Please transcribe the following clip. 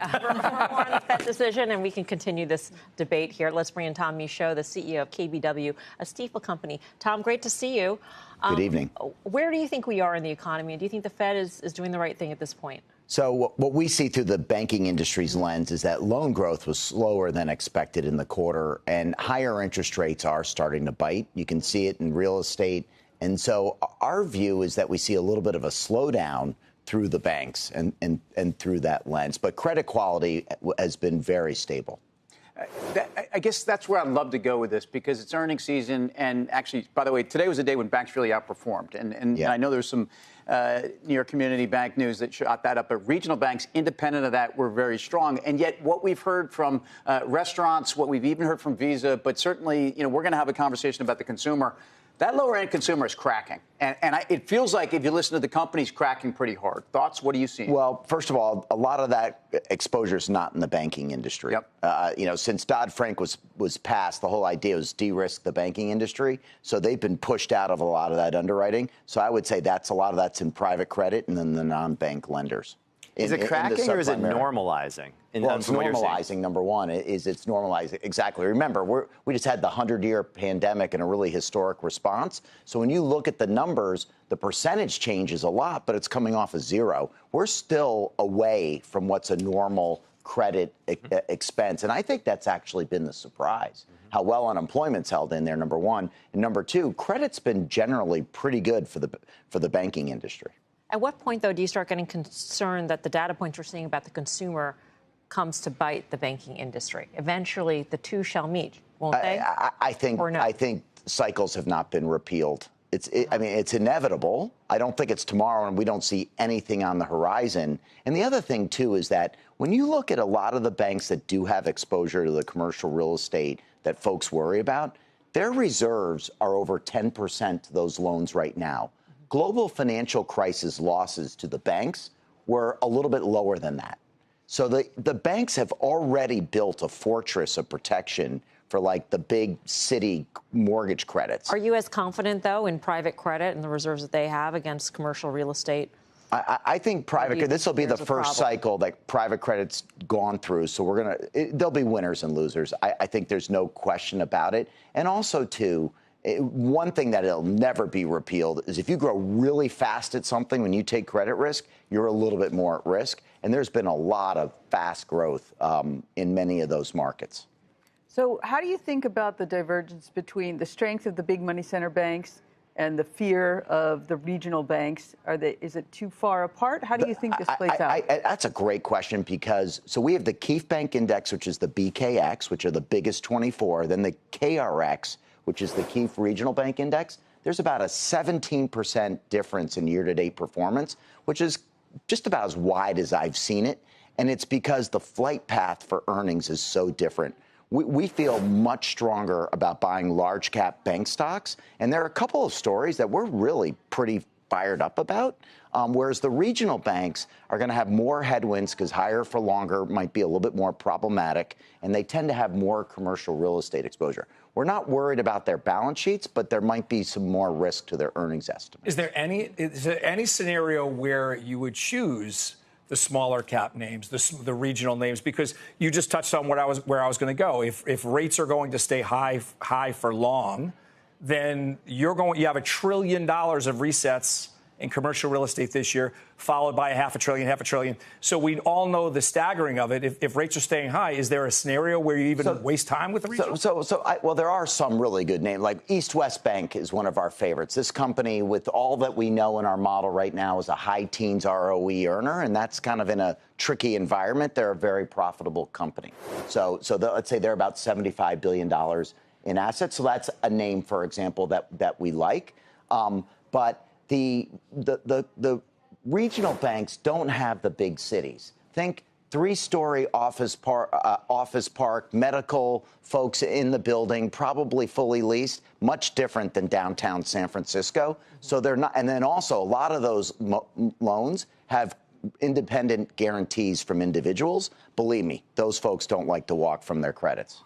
For more on the Fed decision, and we can continue this debate here, let's bring in Tom Michaud, the CEO of KBW, a Stifel company. Tom, great to see you. Good evening. Where do you think we are in the economy? And do you think the Fed is doing the right thing at this point? So what we see through the banking industry's lens is that loan growth was slower than expected in the quarter, and higher interest rates are starting to bite. You can see it in real estate. And so our view is that we see a little bit of a slowdown through the banks and through that lens. But credit quality has been very stable. I guess that's where I'd love to go with this, because it's earnings season. And actually, by the way, today was a day when banks really outperformed. And I know there's some New York Community Bank news that shot that up. But regional banks, independent of that, were very strong. And yet what we've heard from restaurants, what we've even heard from Visa, but certainly, we're going to have a conversation about the consumer. That lower-end consumer is cracking. And it feels like, if you listen to the companies, cracking pretty hard. Thoughts? What are you seeing? Well, first of all, a lot of that exposure is not in the banking industry. Yep. Since Dodd-Frank was passed, the whole idea was de-risk the banking industry. So they've been pushed out of a lot of that underwriting. So I would say a lot of that's in private credit and then the non-bank lenders. Is it cracking or is it normalizing? Well, it's normalizing, number one. It's normalizing. Exactly. Remember, we just had the 100-year pandemic and a really historic response. So when you look at the numbers, the percentage changes a lot, but it's coming off of zero. We're still away from what's a normal credit expense. And I think that's actually been the surprise, how well unemployment's held in there, number one. And number two, credit's been generally pretty good for the banking industry. At what point, though, do you start getting concerned that the data points you're seeing about the consumer comes to bite the banking industry? Eventually, the two shall meet, won't they? I think cycles have not been repealed. It's inevitable. I don't think it's tomorrow, and we don't see anything on the horizon. And the other thing, too, is that when you look at a lot of the banks that do have exposure to the commercial real estate that folks worry about, their reserves are over 10% to those loans right now. Global financial crisis losses to the banks were a little bit lower than that. So the banks have already built a fortress of protection for, like, the big city mortgage credits. Are you as confident, though, in private credit and the reserves that they have against commercial real estate? I think this will be the first cycle that private credit's gone through. So there'll be winners and losers. I think there's no question about it. And also, too, one thing that it'll never be repealed is if you grow really fast at something, when you take credit risk, you're a little bit more at risk. And there's been a lot of fast growth in many of those markets. So how do you think about the divergence between the strength of the big money center banks and the fear of the regional banks? Is it too far apart? How do you think this plays out? That's a great question, because we have the Keefe Bank Index, which is the BKX, which are the biggest 24, then the KRX, which is the Keefe Regional Bank Index. There's about a 17% difference in year-to-date performance, which is just about as wide as I've seen it. And it's because the flight path for earnings is so different. We feel much stronger about buying large cap bank stocks. And there are a couple of stories that we're really pretty fired up about, whereas the regional banks are going to have more headwinds because higher for longer might be a little bit more problematic, and they tend to have more commercial real estate exposure. We're not worried about their balance sheets, but there might be some more risk to their earnings estimate. Is there any scenario where you would choose the smaller cap names, the regional names? Because you just touched on where I was going to go. If rates are going to stay high for long, then you have $1 trillion of resets in commercial real estate this year, followed by half a trillion. So we all know the staggering of it. If rates are staying high, is there a scenario where you even waste time with the regional? Well, there are some really good names. Like East West Bank is one of our favorites. This company, with all that we know in our model right now, is a high teens ROE earner, and that's kind of in a tricky environment. They're a very profitable company. So let's say they're about $75 billion in assets. So that's a name, for example, that we like. But the regional banks don't have the big cities. Think 3-story office park, medical folks in the building, probably fully leased, much different than downtown San Francisco. So they're not. And then also a lot of those loans have independent guarantees from individuals. Believe me, those folks don't like to walk from their credits.